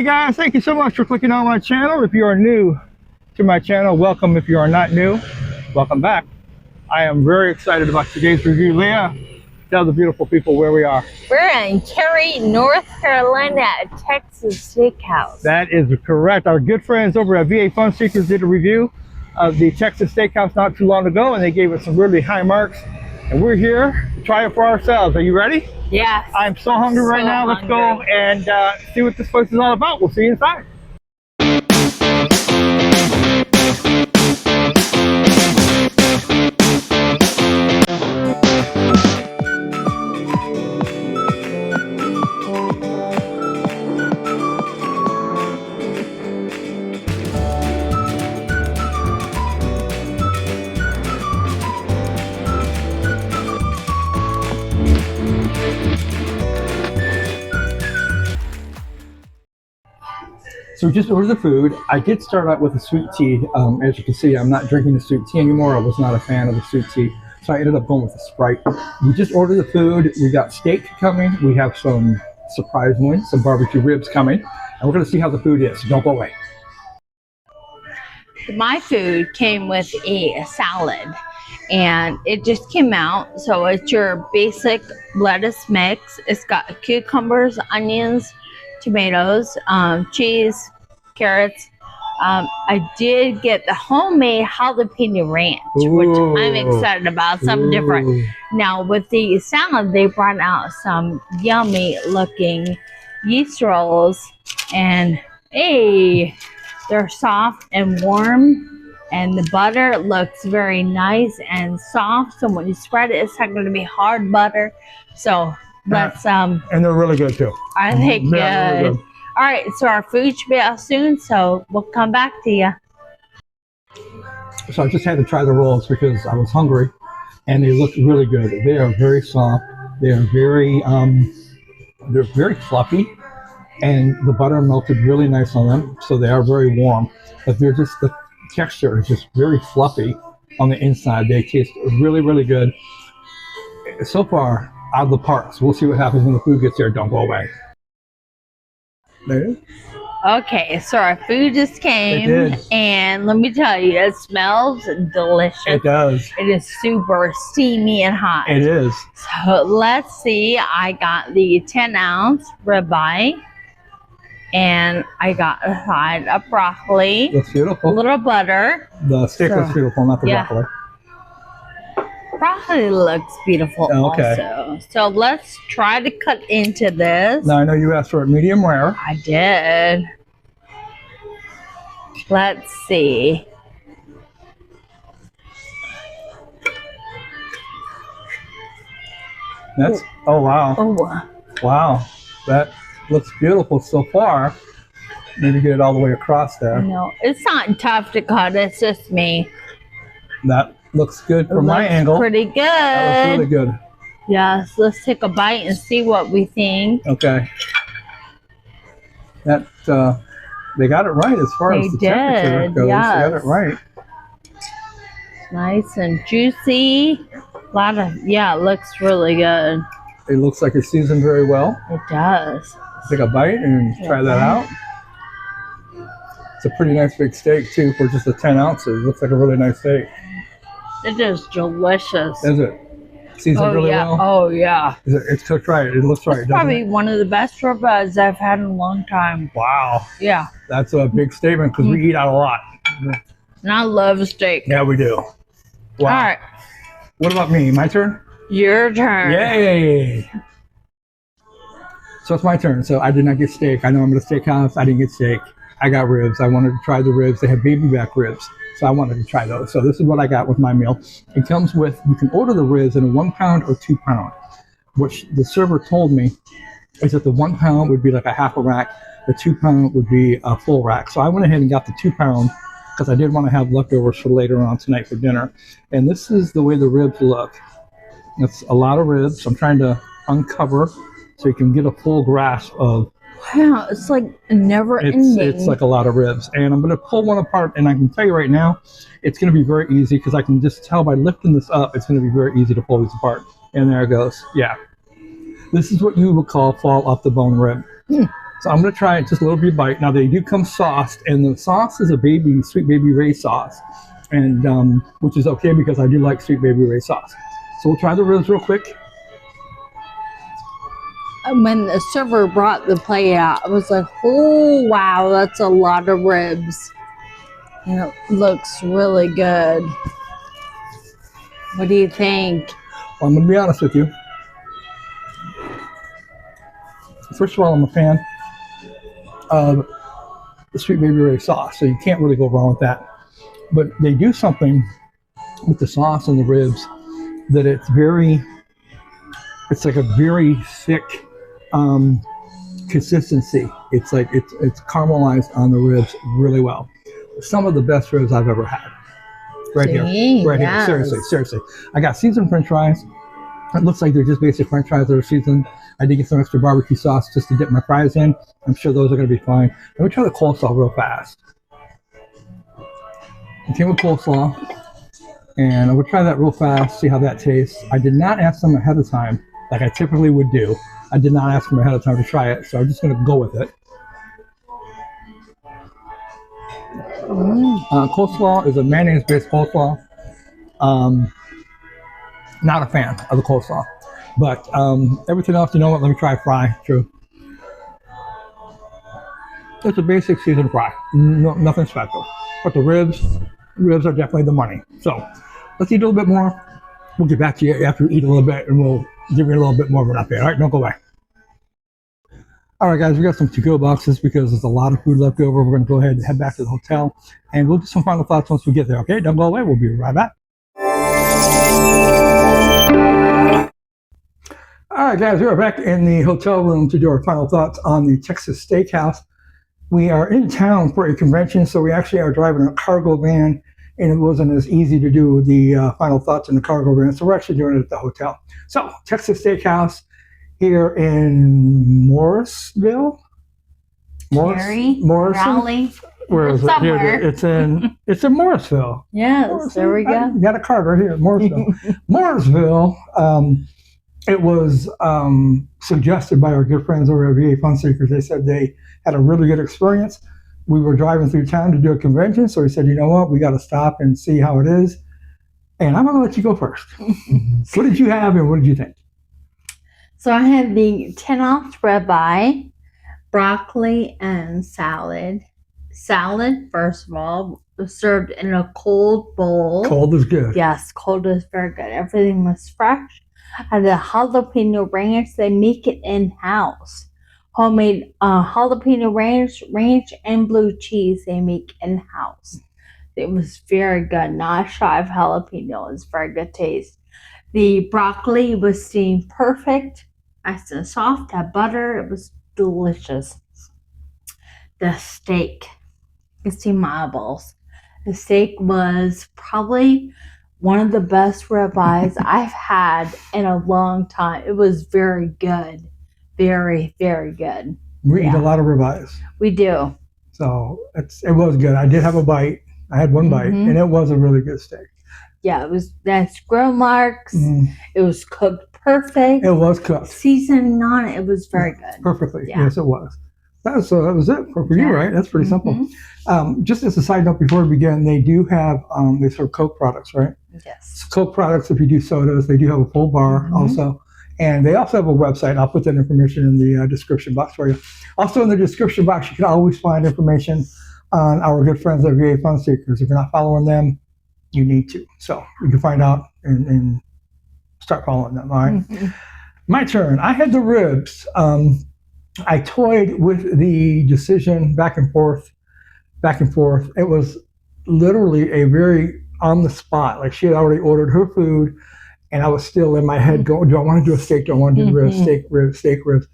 guys, thank you so much for clicking on my channel. If you are new to my channel, welcome. If you are not new, welcome back. I am very excited about today's review. Leah, tell the beautiful people where we are. We're in Cary, North Carolina at Texas Steakhouse. That is correct. Our good friends over at VA Fun Seekers did a review of the Texas Steakhouse not too long ago, and they gave us some really high marks. And we're here to try it for ourselves. Are you ready? Yes. I'm so hungry right now. Let's go and see what this place is all about. We'll see you inside. So we just ordered the food. I did start out with a sweet tea. As you can see, I'm not drinking the sweet tea anymore. I was not a fan of the sweet tea. So I ended up going with the Sprite. We just ordered the food. We got steak coming. We have some, surprisingly, some barbecue ribs coming. And we're gonna see how the food is. Don't go away. My food came with a salad and it just came out. So it's your basic lettuce mix. It's got cucumbers, onions, tomatoes, cheese, carrots. I did get the homemade jalapeno ranch, which I'm excited about, something different. Now with the salad, they brought out some yummy looking yeast rolls, and hey, they're soft and warm, and the butter looks very nice and soft. So when you spread it, it's not going to be hard butter. So let's and they're really good too. I think good. Really good. All right, so our food should be out soon, so we'll come back to you. So I just had to try the rolls because I was hungry, and they look really good. They are very soft. They are they're very fluffy, and the butter melted really nice on them. So they are very warm, but they're just, the texture is just very fluffy on the inside. They taste really, really good. So far, out of the parks. We'll see what happens when the food gets there. Don't go away. There. Okay, so our food just came, and let me tell you, it smells delicious. It does. It is super steamy and hot. It is. So let's see. I got the 10-ounce ribeye, and I got a side of broccoli. Looks beautiful. A little butter. The steak looks beautiful, not the broccoli. Broccoli looks beautiful also. So let's try to cut into this. Now I know you asked for it medium rare. I did. Let's see. That's, oh wow. Oh. Wow. That looks beautiful so far. Maybe get it all the way across there. No, it's not tough to cut. It's just me. That looks good from my angle. Pretty good. That looks really good. Yes, let's take a bite and see what we think. Okay. That they got it right as far as the temperature goes. Yes. They got it right. Nice and juicy. A lot of, yeah, it looks really good. It looks like it's seasoned very well. It does. Take a bite and try that out. It's a pretty nice big steak too for just the 10 ounces. Looks like a really nice steak. It is delicious. Is it? Seasoned really well? Oh, yeah. It's cooked right. It looks right. It's probably one of the best ribeyes I've had in a long time. Wow. Yeah. That's a big statement because we eat out a lot. And I love steak. Yeah, we do. Wow. All right. What about me? My turn? Your turn. Yay. So it's my turn. So I did not get steak. I know I'm at a steakhouse. I didn't get steak. I got ribs. I wanted to try the ribs. They have baby back ribs. So I wanted to try those. So this is what I got with my meal. It comes with, you can order the ribs in a 1 pound or 2 pound. Which the server told me is that the 1 pound would be like a half a rack. The 2 pound would be a full rack. So I went ahead and got the 2 pound because I did want to have leftovers for later on tonight for dinner. And this is the way the ribs look. It's a lot of ribs. I'm trying to uncover so you can get a full grasp of. Wow, it's like never ending. It's like a lot of ribs. And I'm going to pull one apart, and I can tell you right now, it's going to be very easy because I can just tell by lifting this up, it's going to be very easy to pull these apart. And there it goes. Yeah. This is what you would call fall off the bone rib. So I'm going to try just a little bit bite. Now they do come sauced, and the sauce is a sweet baby Ray sauce, and which is okay because I do like sweet baby Ray sauce. So we'll try the ribs real quick. When the server brought the plate out, I was like, oh wow, that's a lot of ribs. And it looks really good. What do you think? Well, I'm going to be honest with you. First of all, I'm a fan of the sweet baby Ray sauce, so you can't really go wrong with that. But they do something with the sauce and the ribs that it's like a very thick consistency. It's like it's caramelized on the ribs really well. Some of the best ribs I've ever had. Right here. Seriously. I got seasoned French fries. It looks like they're just basic French fries that are seasoned. I did get some extra barbecue sauce just to dip my fries in. I'm sure those are going to be fine. Let me try the coleslaw real fast. It came with coleslaw, and I will try that real fast, see how that tastes. I did not ask them ahead of time, like I typically would do. I did not ask them ahead of time to try it, so I'm just going to go with it. Coleslaw is a mayonnaise-based coleslaw. Not a fan of the coleslaw, but everything else, you know what? Let me try a fry. True. It's a basic seasoned fry. No, nothing special. But the ribs are definitely the money. So let's eat a little bit more. We'll get back to you after we eat a little bit, and we'll give you a little bit more of an update. All right, don't go away. All right, guys, we got some to-go boxes because there's a lot of food left over. We're going to go ahead and head back to the hotel, and we'll do some final thoughts once we get there. Okay, don't go away. We'll be right back. All right, guys, we're back in the hotel room to do our final thoughts on the Texas Steakhouse. We are in town for a convention, so we actually are driving a cargo van, and it wasn't as easy to do the final thoughts in the cargo van, so we're actually doing it at the hotel. So, Texas Steakhouse here in Morrisville? Morrison? Raleigh? Where is it? Here, it's in Morrisville. Yes, Morrisville. there we go. I got a card right here, Morrisville. Morrisville, it was suggested by our good friends over at VA Fun Seekers. They said they had a really good experience. We were driving through town to do a convention, so we said, you know what, we got to stop and see how it is. And I'm going to let you go first. What did you have, and what did you think? So I had the 10-ounce ribeye, broccoli, and salad. Salad, first of all, was served in a cold bowl. Cold is good. Yes, cold is very good. Everything was fresh. I had the jalapeno ranch. They make it in-house. Homemade jalapeno ranch and blue cheese they make in-house. It was very good. Not shy of jalapeno. It was very good taste. The broccoli was steamed perfect. Nice and soft. Had butter. It was delicious. The steak. You can see my eyeballs. The steak was probably one of the best ribeyes I've had in a long time. It was very good. Very, very good. We eat a lot of ribeyes. We do. So it was good. I did have a bite. I had one bite, and it was a really good steak. Yeah, it was nice grill marks. It was cooked perfect. It was cooked. Seasoning on it, it was very good. Perfectly. Yeah. Yes, it was. That was it for you, right? That's pretty simple. Just as a side note before we begin, they do have, they serve Coke products, right? Yes. So Coke products, if you do sodas, they do have a full bar also. And they also have a website. I'll put that information in the description box for you. Also in the description box, you can always find information on our good friends at VA Fun Seekers. If you're not following them, you need to. So you can find out and start following them, all right? My turn. I had the ribs. I toyed with the decision back and forth. It was literally a very on the spot. Like she had already ordered her food, and I was still in my head going, do I want to do a steak? Do I want to do ribs, steak ribs?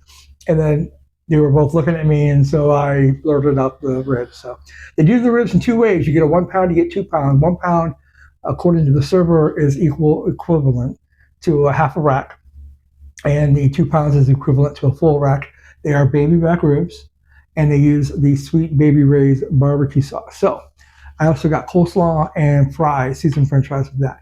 And then they were both looking at me, and so I blurted out the ribs. So they do the ribs in two ways. You get a 1 pound, you get 2 pounds. 1 pound, according to the server, is equivalent to a half a rack, and the 2 pounds is equivalent to a full rack. They are baby back ribs, and they use the Sweet Baby Ray's barbecue sauce. So I also got coleslaw and fries, seasoned French fries with that.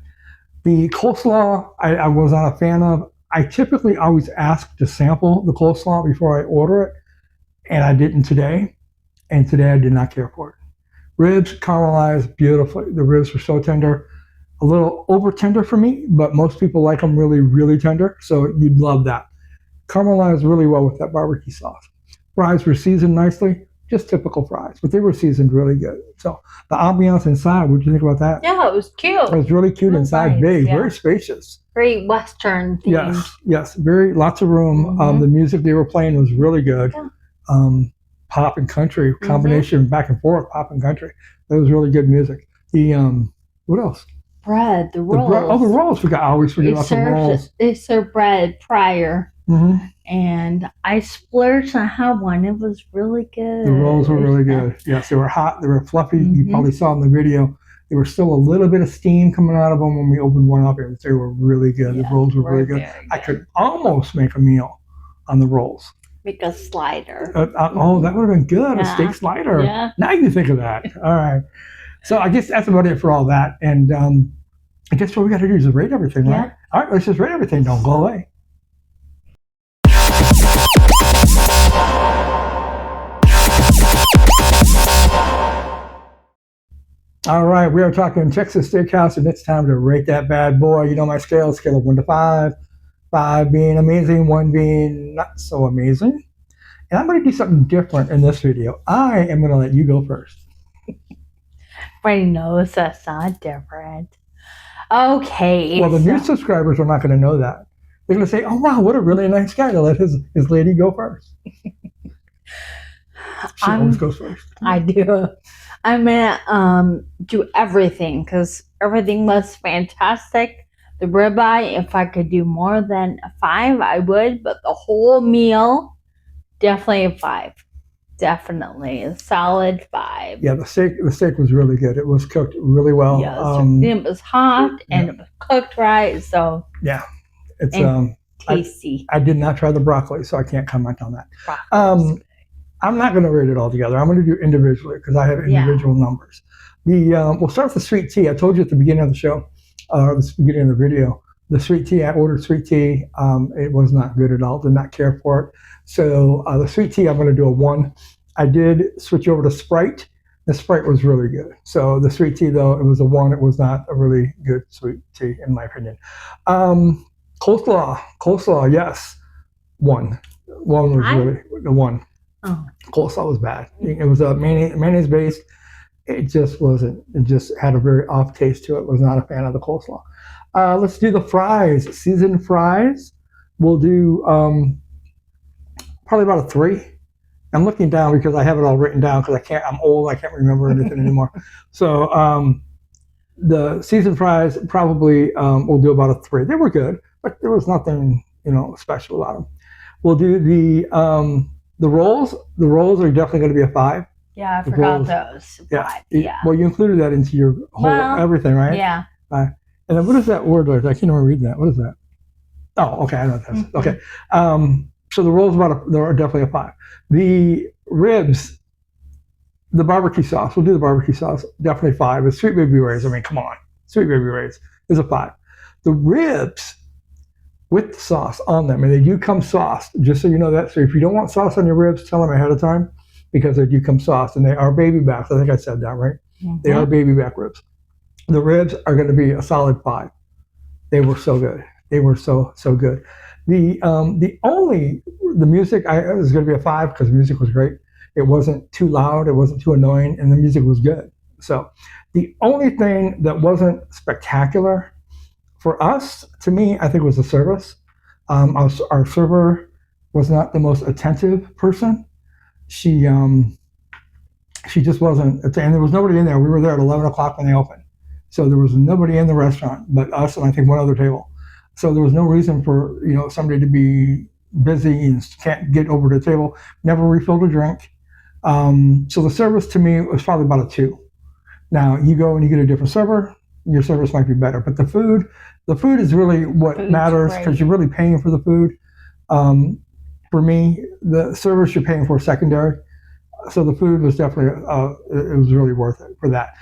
The coleslaw I was not a fan of. I typically always ask to sample the coleslaw before I order it, and I didn't today. And today I did not care for it. Ribs caramelized beautifully. The ribs were so tender, a little over tender for me, but most people like them really, really tender. So you'd love that. Caramelized really well with that barbecue sauce. Fries were seasoned nicely, just typical fries, but they were seasoned really good. So the ambiance inside, what did you think about that? Yeah, it was cute. It was really cute inside, nice, big, yeah. very spacious. Very Western themed. Yes, very lots of room. The music they were playing was really good. Yeah. Pop and country combination, back and forth, pop and country. That was really good music. The what else? Bread, the rolls. The rolls. I always forget about the rolls. They served bread prior, and I splurged and had one. It was really good. The rolls were really good. Yes, they were hot. They were fluffy. You probably saw in the video. There was still a little bit of steam coming out of them when we opened one up. They were really good. The rolls were really good. I could almost make a meal on the rolls. Make a slider. Oh, that would have been good. A steak slider. Yeah. Now you think of that. All right. So I guess that's about it for all that. And I guess what we got to do is rate everything, right? Yeah. All right, let's just rate everything. Don't go away. All right, we are talking Texas Steakhouse, and it's time to rate that bad boy. You know my scale of 1 to 5. 5 being amazing, 1 being not so amazing. And I'm going to do something different in this video. I am going to let you go first. Everybody knows that's not different. Okay. Well, the new subscribers are not going to know that. They're going to say, oh, wow, what a really nice guy to let his lady go first. She always goes first. I do. I'm going to do everything because everything was fantastic. The ribeye, if I could do more than a 5, I would. But the whole meal, definitely a 5. Definitely a solid 5. Yeah, the steak was really good. It was cooked really well. Yes, it was hot and it was cooked right. So yeah, it's tasty. I did not try the broccoli, so I can't comment on that. I'm not going to rate it all together. I'm going to do individually because I have individual numbers. We'll start with the sweet tea. I told you at the beginning of the show. The beginning of the video, the sweet tea, I ordered sweet tea. It was not good at all. Did not care for it. So the sweet tea, I'm going to do a 1. I did switch over to Sprite. The Sprite was really good. So the sweet tea, though, it was a 1. It was not a really good sweet tea, in my opinion. Coleslaw, yes, 1. 1 was really a 1. Oh. Coleslaw was bad. It was a mayonnaise based. It just wasn't. It just had a very off taste to it. Was not a fan of the coleslaw. Let's do the fries. Seasoned fries. We'll do probably about a 3. I'm looking down because I have it all written down because I'm old. I can't remember anything anymore. So the seasoned fries probably we'll do about a 3. They were good, but there was nothing special about them. We'll do the rolls. The rolls are definitely going to be a 5. Yeah, I forgot those. Yeah. Well, you included that into your whole everything, right? Yeah. And then what is that word? I can't even read that. What is that? Oh, okay. I know what that is. Okay. So the rolls they're definitely a 5. The ribs, the barbecue sauce. We'll do the barbecue sauce. Definitely 5. The sweet baby rays. I mean, come on. Sweet baby rays is a 5. The ribs with the sauce on them, and they do come sauced. Just so you know that. So if you don't want sauce on your ribs, tell them ahead of time. Because they do come sauced, and they are baby backs. I think I said that, right? They are baby back ribs. The ribs are going to be a solid 5. They were so good. They were so good. The music was going to be a 5 because the music was great. It wasn't too loud. It wasn't too annoying, and the music was good. So the only thing that wasn't spectacular for us, to me, I think was the service. Our server was not the most attentive person. She just wasn't, and there was nobody in there. We were there at 11 o'clock when they opened. So there was nobody in the restaurant but us and I think one other table. So there was no reason for somebody to be busy and can't get over to the table. Never refilled a drink. So the service to me was probably about a 2. Now you go and you get a different server, your service might be better. But the food is really what matters because you're really paying for the food. For me, the service you're paying for secondary. So the food was definitely, it was really worth it for that.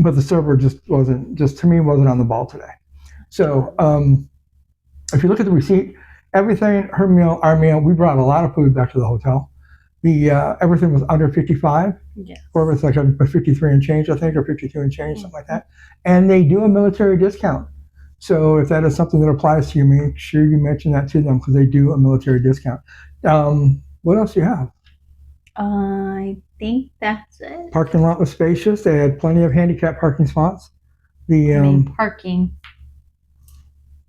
But the server to me wasn't on the ball today. So if you look at the receipt, everything, her meal, our meal, we brought a lot of food back to the hotel. The everything was under 55, Yeah. or it was like a 53 and change, I think, or 52 and change, something like that. And they do a military discount. So if that is something that applies to you, make sure you mention that to them because they do a military discount. What else do you have? I think that's it. Parking lot was spacious. They had plenty of handicap parking spots. The I mean, parking.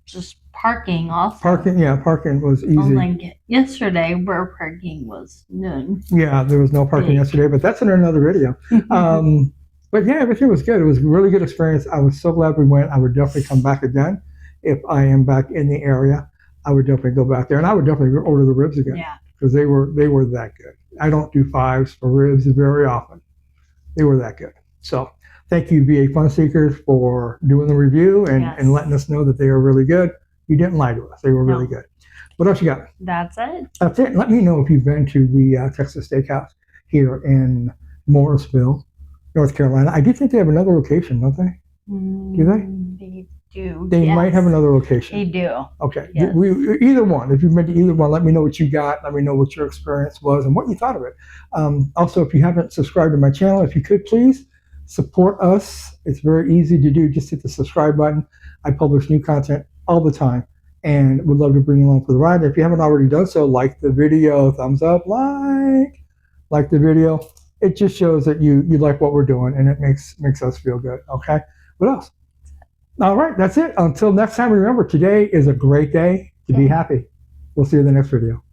Just parking also. parking was easy. Like yesterday, where parking was none. Yeah, there was no parking yesterday, but that's in another video. But yeah, everything was good. It was a really good experience. I was so glad we went. I would definitely come back again. If I am back in the area, I would definitely go back there, and I would definitely order the ribs again. Yeah. Because they were that good. I don't do 5s for ribs very often. They were that good. So thank you, VA Fun Seekers, for doing the review and letting us know that they are really good. You didn't lie to us. They were really good. What else you got? That's it. That's it. Let me know if you've been to the Texas Steakhouse here in Morrisville, North Carolina. I do think they have another location, don't they? Do they? They do. They might have another location. They do. Okay. Yes. Either one. If you've been to either one, let me know what you got. Let me know what your experience was and what you thought of it. Also, if you haven't subscribed to my channel, if you could please support us. It's very easy to do. Just hit the subscribe button. I publish new content all the time and would love to bring you along for the ride. If you haven't already done so, like the video, thumbs up, like the video. It just shows that you like what we're doing and it makes us feel good. Okay. What else? All right, that's it. Until next time, remember, today is a great day to be happy. We'll see you in the next video.